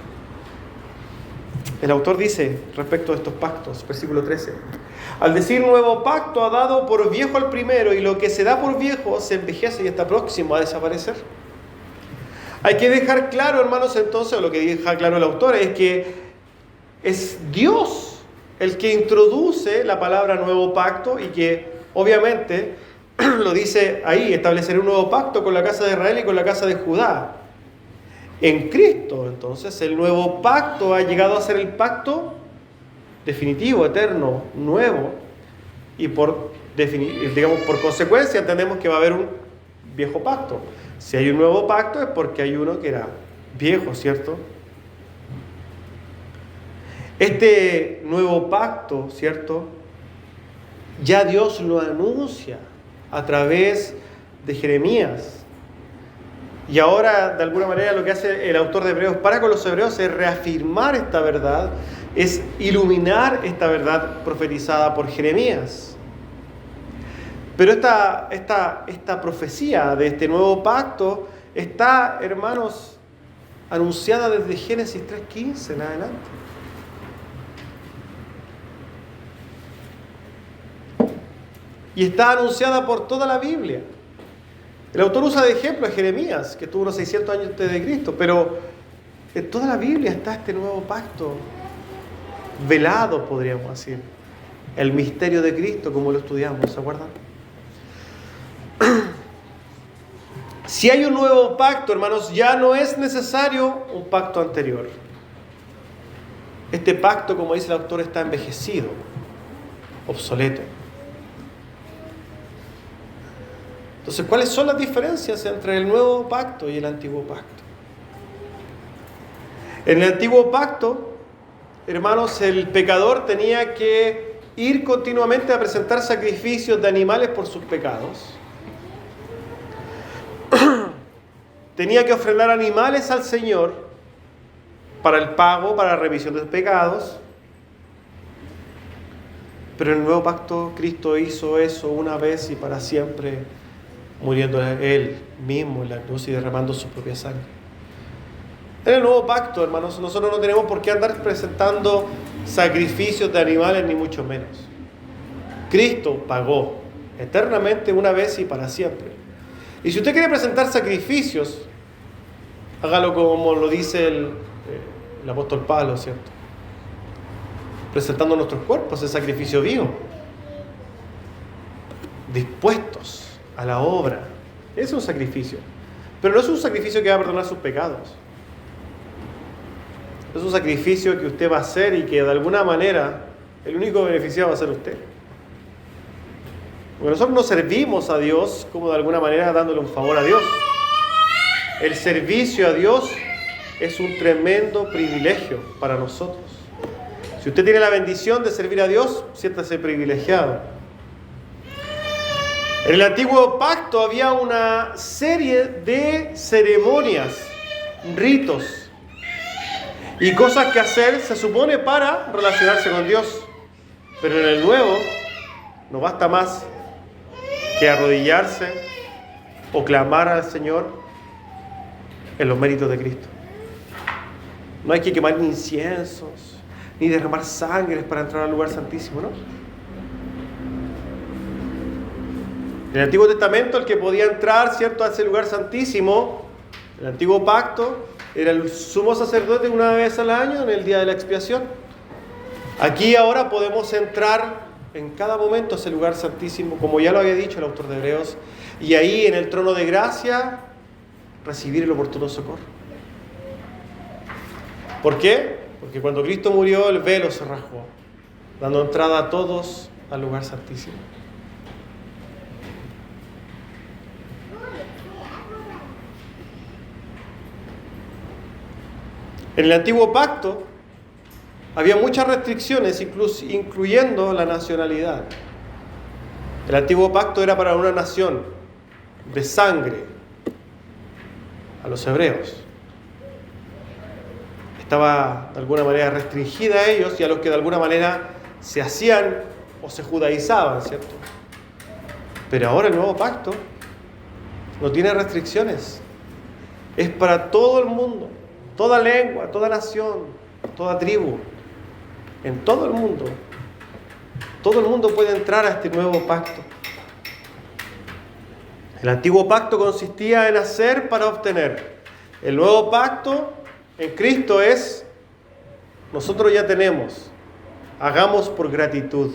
El autor dice respecto a estos pactos, versículo 13, al decir nuevo pacto ha dado por viejo al primero, y lo que se da por viejo se envejece y está próximo a desaparecer. Hay que dejar claro, hermanos, entonces, lo que deja claro el autor, es que es Dios el que introduce la palabra nuevo pacto y que, obviamente, lo dice ahí, establecer un nuevo pacto con la casa de Israel y con la casa de Judá. En Cristo, entonces, el nuevo pacto ha llegado a ser el pacto definitivo, eterno, nuevo, y por consecuencia entendemos que va a haber un viejo pacto. Si hay un nuevo pacto es porque hay uno que era viejo, ¿cierto? Este nuevo pacto, ¿cierto? Ya Dios lo anuncia a través de Jeremías. Y ahora, de alguna manera, lo que hace el autor de Hebreos para con los hebreos es reafirmar esta verdad, es iluminar esta verdad profetizada por Jeremías. Pero esta profecía de este nuevo pacto está, hermanos, anunciada desde Génesis 3:15 en adelante. Y está anunciada por toda la Biblia. El autor usa de ejemplo a Jeremías, que tuvo unos 600 años antes de Cristo, pero en toda la Biblia está este nuevo pacto velado, podríamos decir. El misterio de Cristo, como lo estudiamos, ¿se acuerdan? Si hay un nuevo pacto, hermanos, ya no es necesario un pacto anterior. Este pacto, como dice el autor, está envejecido, obsoleto. Entonces, ¿cuáles son las diferencias entre el nuevo pacto y el antiguo pacto? En el antiguo pacto, hermanos, el pecador tenía que ir continuamente a presentar sacrificios de animales por sus pecados. Tenía que ofrendar animales al Señor para el pago, para la remisión de los pecados. Pero en el nuevo pacto, Cristo hizo eso una vez y para siempre, muriendo Él mismo en la cruz y derramando su propia sangre. En el nuevo pacto, hermanos, nosotros no tenemos por qué andar presentando sacrificios de animales, ni mucho menos. Cristo pagó eternamente una vez y para siempre. Y si usted quiere presentar sacrificios, hágalo como lo dice el apóstol Pablo, ¿cierto? Presentando nuestros cuerpos en sacrificio vivo, dispuestos a la obra. Es un sacrificio, pero no es un sacrificio que va a perdonar sus pecados. Es un sacrificio que usted va a hacer y que de alguna manera el único beneficiado va a ser usted. Porque nosotros no servimos a Dios como de alguna manera dándole un favor a Dios. El servicio a Dios es un tremendo privilegio para nosotros. Si usted tiene la bendición de servir a Dios, siéntase privilegiado. En el antiguo pacto había una serie de ceremonias, ritos y cosas que hacer, se supone, para relacionarse con Dios. Pero en el nuevo no basta más que arrodillarse o clamar al Señor en los méritos de Cristo. No hay que quemar ni inciensos, ni derramar sangre para entrar al lugar santísimo, ¿no? En el Antiguo Testamento, el que podía entrar, ¿cierto?, a ese lugar santísimo, el antiguo pacto, era el sumo sacerdote una vez al año en el día de la expiación. Aquí ahora podemos entrar en cada momento a ese lugar santísimo, como ya lo había dicho el autor de Hebreos, y ahí en el trono de gracia recibir el oportuno socorro. ¿Por qué? Porque cuando Cristo murió, el velo se rasgó, dando entrada a todos al lugar santísimo. En el antiguo pacto había muchas restricciones, incluyendo la nacionalidad. El antiguo pacto era para una nación de sangre, a los hebreos. Estaba de alguna manera restringida a ellos y a los que de alguna manera se hacían o se judaizaban, ¿cierto? Pero ahora el nuevo pacto no tiene restricciones. Es para todo el mundo, toda lengua, toda nación, toda tribu. En todo el mundo puede entrar a este nuevo pacto. El antiguo pacto consistía en hacer para obtener. El nuevo pacto en Cristo es, nosotros ya tenemos, hagamos por gratitud,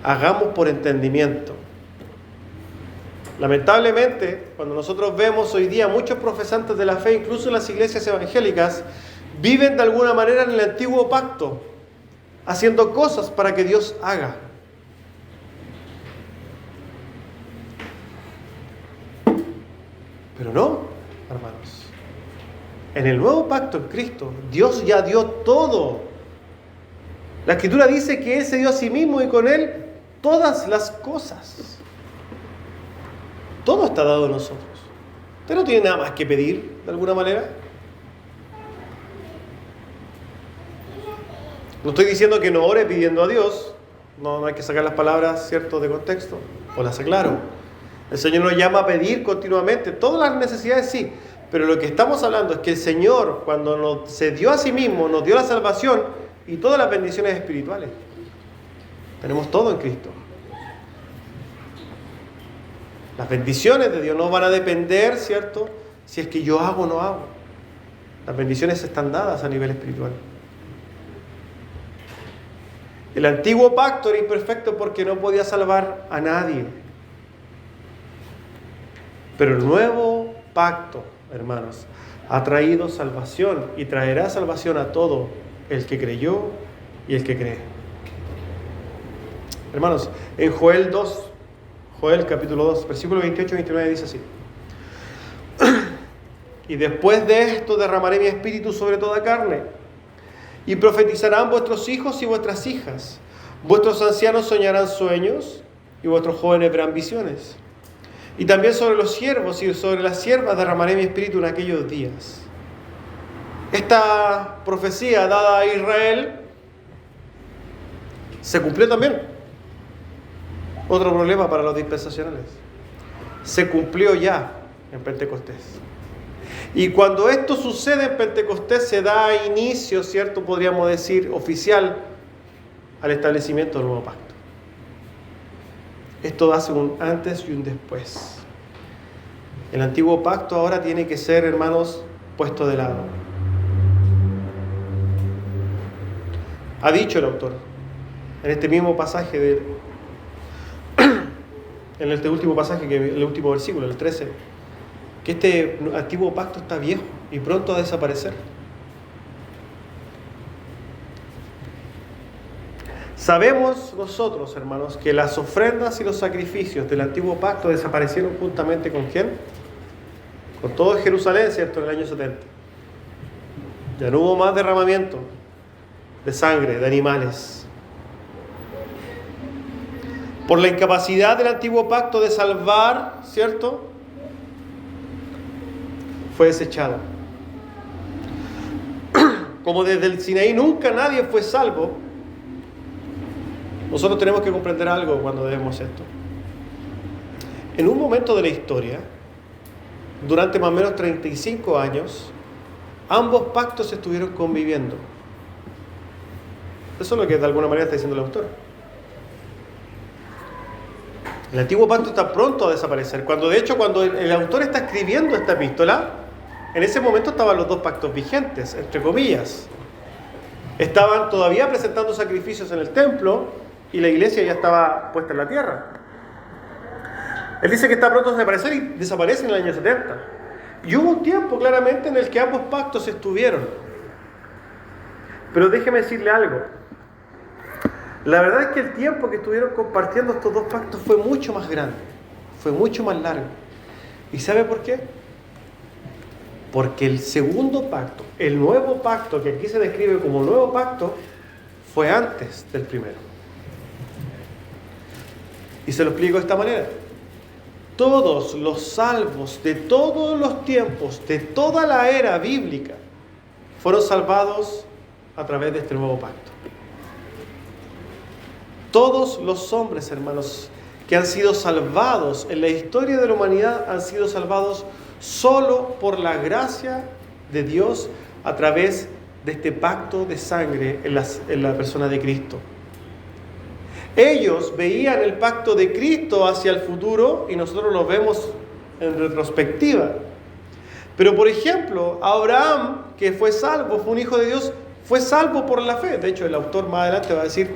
hagamos por entendimiento. Lamentablemente, cuando nosotros vemos hoy día muchos profesantes de la fe, incluso en las iglesias evangélicas, viven de alguna manera en el antiguo pacto, haciendo cosas para que Dios haga. Pero no, hermanos. En el nuevo pacto en Cristo, Dios ya dio todo. La Escritura dice que Él se dio a sí mismo y con Él todas las cosas. Todo está dado a nosotros. Usted no tiene nada más que pedir, de alguna manera. No estoy diciendo que no ore pidiendo a Dios. No hay que sacar las palabras, ¿cierto?, de contexto. O las aclaro. El Señor nos llama a pedir continuamente. Todas las necesidades sí. Pero lo que estamos hablando es que el Señor, cuando se dio a sí mismo, nos dio la salvación y todas las bendiciones espirituales. Tenemos todo en Cristo. Las bendiciones de Dios no van a depender, ¿cierto?, si es que yo hago o no hago. Las bendiciones están dadas a nivel espiritual. El antiguo pacto era imperfecto porque no podía salvar a nadie. Pero el nuevo pacto, hermanos, ha traído salvación y traerá salvación a todo el que creyó y el que cree. Hermanos, en Joel capítulo 2, versículo 28 y 29 dice así: y después de esto derramaré mi espíritu sobre toda carne, y profetizarán vuestros hijos y vuestras hijas, vuestros ancianos soñarán sueños, y vuestros jóvenes verán visiones. Y también sobre los siervos y sobre las siervas derramaré mi espíritu en aquellos días. Esta profecía dada a Israel se cumplió también. Otro problema para los dispensacionales. Se cumplió ya en Pentecostés. Y cuando esto sucede en Pentecostés se da inicio, ¿cierto?, podríamos decir, oficial al establecimiento del nuevo pacto. Esto hace un antes y un después. El antiguo pacto ahora tiene que ser, hermanos, puesto de lado. Ha dicho el autor, en este mismo pasaje, en este último pasaje, el último versículo, el 13, que este antiguo pacto está viejo y pronto a desaparecer. Sabemos nosotros, hermanos, que las ofrendas y los sacrificios del antiguo pacto desaparecieron juntamente ¿con quién? Con todo Jerusalén, ¿cierto?, en el año 70. Ya no hubo más derramamiento de sangre de animales. Por la incapacidad del antiguo pacto de salvar, ¿cierto?, fue desechado. Como desde el Sinaí nunca nadie fue salvo, nosotros tenemos que comprender algo cuando vemos esto. En un momento de la historia, durante más o menos 35 años, ambos pactos estuvieron conviviendo. Eso es lo que de alguna manera está diciendo el autor. El antiguo pacto está pronto a desaparecer. Cuando el autor está escribiendo esta epístola, en ese momento estaban los dos pactos vigentes, entre comillas. Estaban todavía presentando sacrificios en el templo y la iglesia ya estaba puesta en la tierra. Él dice que está pronto a desaparecer y desaparece en el año 70. Y hubo un tiempo claramente en el que ambos pactos estuvieron. Pero déjeme decirle algo. La verdad es que el tiempo que estuvieron compartiendo estos dos pactos fue mucho más grande, fue mucho más largo. ¿Y sabe por qué? Porque el segundo pacto, el nuevo pacto, que aquí se describe como nuevo pacto, fue antes del primero. Y se lo explico de esta manera. Todos los salvos de todos los tiempos, de toda la era bíblica, fueron salvados a través de este nuevo pacto. Todos los hombres, hermanos, que han sido salvados en la historia de la humanidad han sido salvados solo por la gracia de Dios a través de este pacto de sangre en la persona de Cristo. Ellos veían el pacto de Cristo hacia el futuro y nosotros lo vemos en retrospectiva. Pero por ejemplo, Abraham, que fue salvo, fue un hijo de Dios, fue salvo por la fe. De hecho, el autor más adelante va a decir,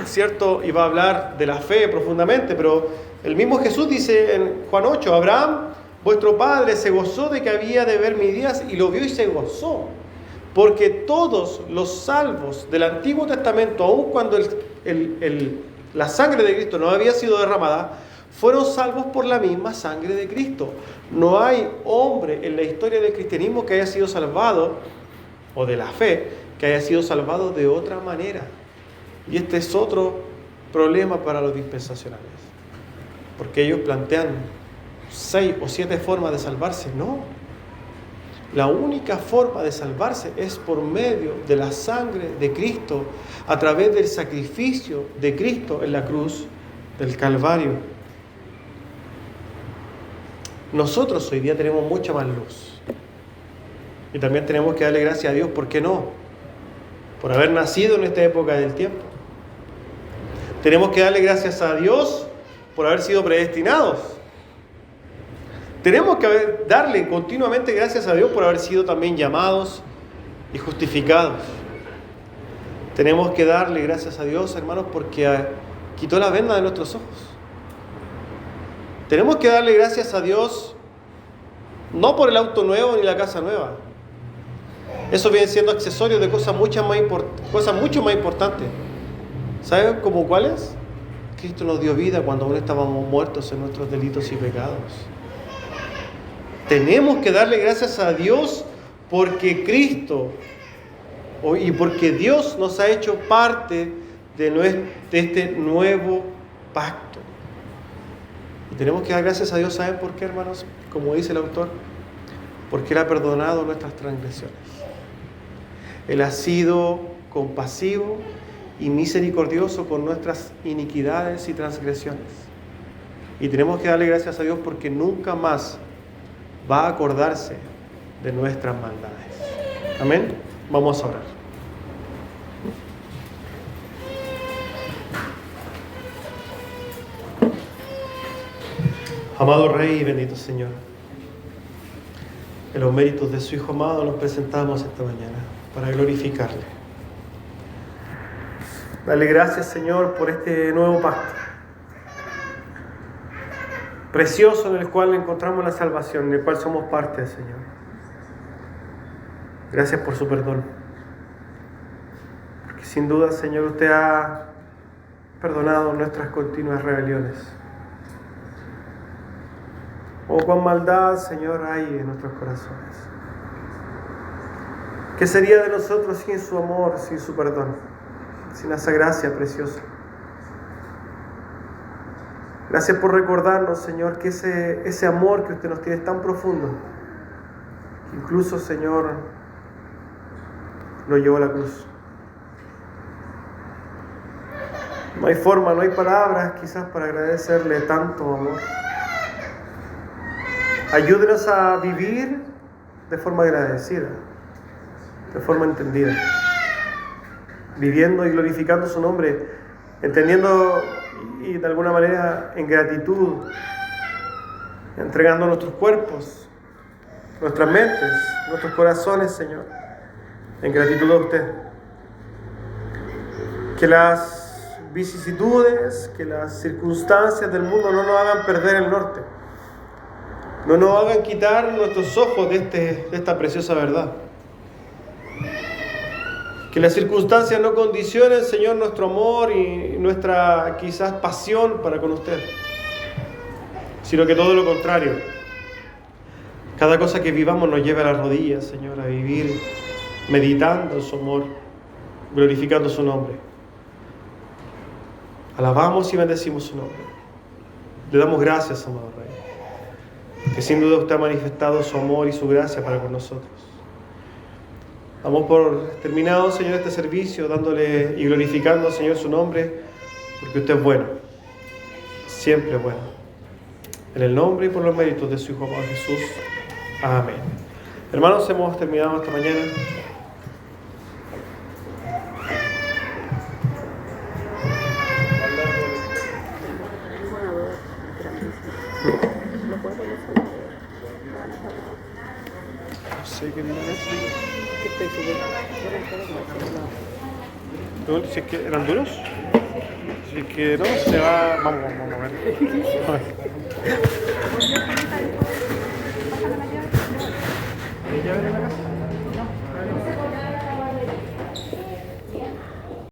¿cierto? Y va a hablar de la fe profundamente, pero el mismo Jesús dice en Juan 8, Abraham, vuestro padre, se gozó de que había de ver mis días y lo vio y se gozó. Porque todos los salvos del Antiguo Testamento, aun cuando la sangre de Cristo no había sido derramada, fueron salvos por la misma sangre de Cristo. No hay hombre en la historia del cristianismo que haya sido salvado, o de la fe, que haya sido salvado de otra manera. Y este es otro problema para los dispensacionales. Porque ellos plantean 6 o 7 formas de salvarse. No. La única forma de salvarse es por medio de la sangre de Cristo, a través del sacrificio de Cristo en la cruz del Calvario. Nosotros hoy día tenemos mucha más luz. Y también tenemos que darle gracias a Dios, ¿por qué no? Por haber nacido en esta época del tiempo. Tenemos que darle gracias a Dios por haber sido predestinados. Tenemos que darle continuamente gracias a Dios por haber sido también llamados y justificados. Tenemos que darle gracias a Dios, hermanos, porque quitó la venda de nuestros ojos. Tenemos que darle gracias a Dios no por el auto nuevo ni la casa nueva. Eso viene siendo accesorios de cosas mucho más importantes. ¿Saben cómo cuáles? Cristo nos dio vida cuando aún estábamos muertos en nuestros delitos y pecados. Tenemos que darle gracias a Dios porque Cristo y porque Dios nos ha hecho parte de este nuevo pacto. Y tenemos que dar gracias a Dios, ¿saben por qué, hermanos? Como dice el autor, porque Él ha perdonado nuestras transgresiones. Él ha sido compasivo y misericordioso con nuestras iniquidades y transgresiones. Y tenemos que darle gracias a Dios porque nunca más va a acordarse de nuestras maldades. Amén. Vamos a orar. Amado Rey y bendito Señor, en los méritos de su Hijo amado nos presentamos esta mañana para glorificarle. Dale gracias, Señor, por este nuevo pacto precioso en el cual encontramos la salvación, en el cual somos parte, Señor. Gracias por su perdón. Porque sin duda, Señor, usted ha perdonado nuestras continuas rebeliones. Oh, cuán maldad, Señor, hay en nuestros corazones. ¿Qué sería de nosotros sin su amor, sin su perdón, sin esa gracia preciosa? Gracias por recordarnos, Señor, que ese amor que usted nos tiene es tan profundo, que incluso, Señor, lo llevó a la cruz. No hay forma, no hay palabras quizás para agradecerle tanto amor. Ayúdenos a vivir de forma agradecida, de forma entendida, viviendo y glorificando su nombre, entendiendo y de alguna manera en gratitud, entregando nuestros cuerpos, nuestras mentes, nuestros corazones, Señor, en gratitud a usted. Que las vicisitudes, que las circunstancias del mundo no nos hagan perder el norte, no nos hagan quitar nuestros ojos de esta preciosa verdad. Que las circunstancias no condicionen, Señor, nuestro amor y nuestra quizás pasión para con usted, sino que todo lo contrario. Cada cosa que vivamos nos lleve a las rodillas, Señor, a vivir meditando en su amor, glorificando su nombre. Alabamos y bendecimos su nombre. Le damos gracias, amado Rey, que sin duda usted ha manifestado su amor y su gracia para con nosotros. Damos por terminado, Señor, este servicio, dándole y glorificando, Señor, su nombre, porque usted es bueno, siempre bueno. En el nombre y por los méritos de su Hijo amado Jesús. Amén. Hermanos, hemos terminado esta mañana. No sé qué viene eso. Si es que eran duros, si es que no, se va. Vamos a ver.